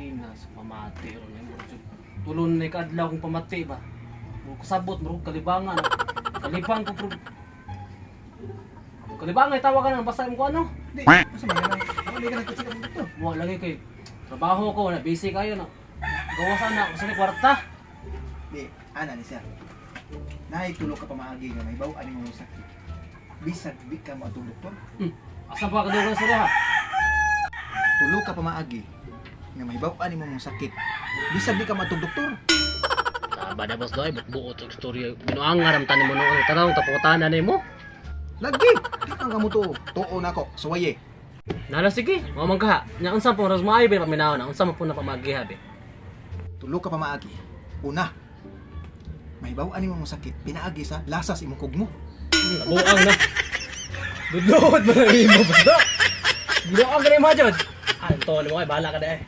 Pinas, pamati ron mo. Tulon ni kadlaw kung pamati ba. Kasabot mo kalibangan. Kalibang ko pro. Kalibangan tawagan ang basta mo ko ano? Di, masa man yan? Hindi ka nagkasika ng doktor. Mo lagi kay trabaho ko na busy kayo na. Gawa sana sa ni kwarta. Di, ana ni siya. Nahitulog ka pa maagi nga may bawaan mo sakit. Bisag di ka mo atong doktor. Asa pa kadugan sa ha? Tulog ka pa maagi nga may bawaan mo sakit. Bisag di ka mo atong doktor. Bada boss doy buot og storya. Binuangar am tanim mo no tanaw taputan na nimo. Lagi, di ka nga mo to. Tuo na ko, suwaye. Nala sige, mo man ka. Nya unsa po ras maayo ba paminaw na unsa man po na pamagiha be. Tulog ka pa maagi. Una, may bawaan mo sakit. Pinaagi sa lasas imong kugmo. Buang na. Dudod ba na imo basta? Buang ka mo jud. Ay to mo ay bala ka dai.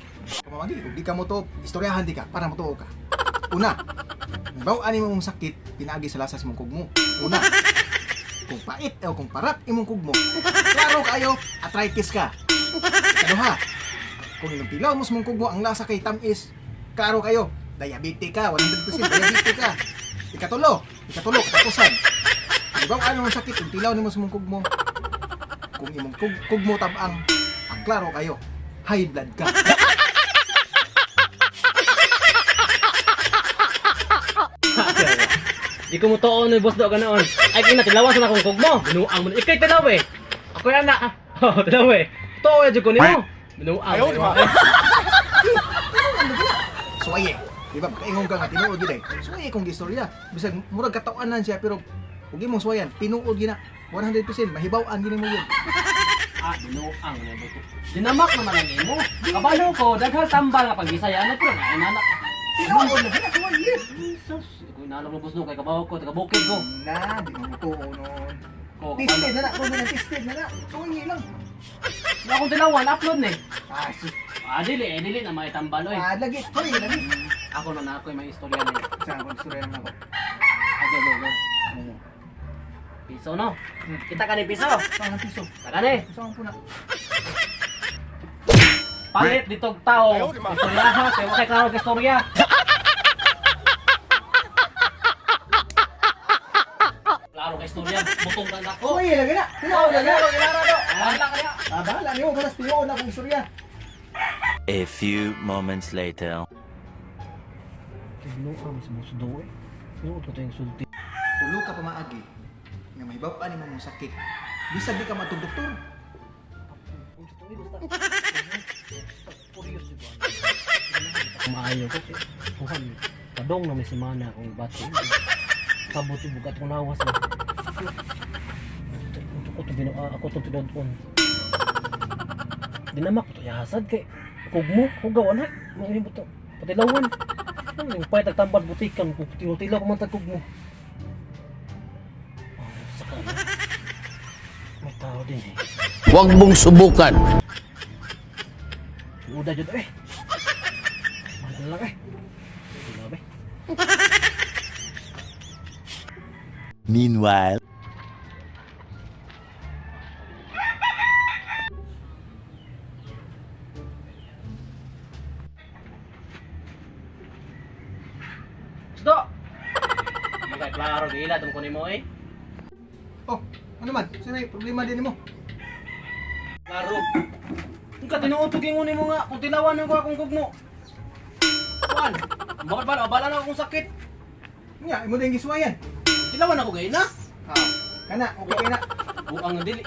Pamagi, kung di ka mo to, istoryahan di ka, para mo ka. Una, may bawaan mo sakit. Pinaagi sa lasas imong kugmo. Una, kung pait o kung parat imong kugmo, klaro kayo, arthritis ka. Ikaduha, kung imong tilaw mo sa imong kugmo, ang lasa kay tamis, klaro kayo, diabetes ka, 100% diabetes ka. Ikatulo, katapusan. Ibang ano ang sakit, kung tilaw nimo sa imong kugmo, kung imong kugmo tabang, ang klaro kayo, high blood ka. Di ko mo toon ni boss do ganoon. Ay kinatilawan sa akong kugmo. Binuang mo. Ikay tilaw eh. Ako yan na. Oh, tilaw eh. Too jud ko nimo. Binuang. Ayaw di ba? Suwaye. Di ba, kaingon ka nga, tinuod yun eh. Suwaye kong istorya. Bisag, murag katawanan siya, pero huwag mo suwayan, tinuod yun na. 100%, mahibaw-an din mo yun. Binuang na buto. Dinamak naman ang imo. Kabalo ko, daghang tambal nga pag-Bisaya na pero inanak. Tinuod na, kaya suwaye. Jesus, ko inalam mo boss do kay kabaw ko, taga bukid ko. Na, di mo tuo nun. Ko Tested na na, kung na tested na na. Suwaye lang. na akong tilawan upload ni. Ah, sus. Dili na may tambal oy. Lagi, sorry, lagi. Ako na ako may istorya ni. Saan ako, istorya naman ako. Go. Piso no. Kita ka ni piso. Saan ang piso? Taka ni. Saan po na? Palit ditog tao. Istorya ha, kay kay klaro ka istorya. Klaro ka istorya, butong lang ako. Suwaye, lagi na. Tinuod lagi na. Wala kaya. Bahala niyo, malas tinuod na akong istorya. A few moments later. Binuang sa musdo eh. Binuang ko tayong sulti. Tulog ka pa maagi. Nga may bawaan mo mong sakit. Bisag di ka matong doktor. Maayo ko kay kuhan. Padong na may semana akong bati. Sabot yung bugat kong nawas na. Ako to tidod kon. Dinamak to yasad kay kugmo, kugaw anak. May buto. Patilawan. Ang pay tagtambal butikan kung tinutilaw ko man tagkugmo. Saka na. May tao din eh. Huwag mong subukan. Udah jud eh. Mahal lang eh. Grabe. Meanwhile. Gusto. Magay klaro gila tungkol nimo eh. Oh, ano man? Sino yung problema din mo? Klaro. Kung ka tinuutugin mo nimo nga kung tilawan ko akong kugmo. Kuan. Bakit ba abala na akong sakit? Nga, imo din giswayan. Tilawan ako gay na. Kana, okay na. Buang nga dili.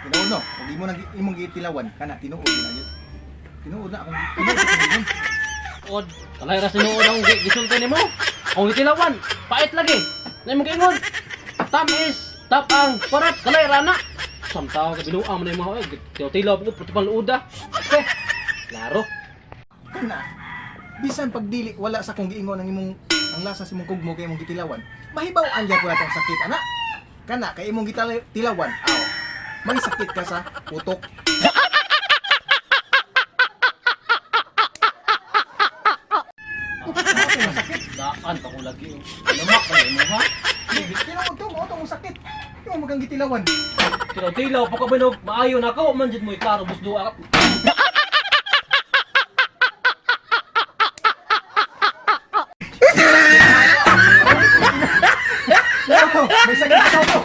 Tinuod no, kung di mo nang imong gitilawan, kana tinuod na yun. Tinuod na akong tinuod. Od, kalay ra sinuod akong gisulti nimo. Ang tilawan, pait lagi. Nay mo gingon. Tamis, tapang, parat kalay ra na. Samtao ka binuang man mo eh. Tilaw ko puti pang uda. Klaro. Kana, bisan pagdili wala sa kong giingon ang imong ang lasa sa imong kugmo kay imong gitilawan. Mahibaw-an gyud wala tang sakit ana. Kana kay imong gitilawan, may sakit ka sa utok. Daan pa ko lagi. Lamak ka mo ha. Tinuod to, mo tong sakit. Imo magang gitilawan. Tilaw pa ka binog. Maayo na ako man jud mo klaro busdo ka. sa ikaw to.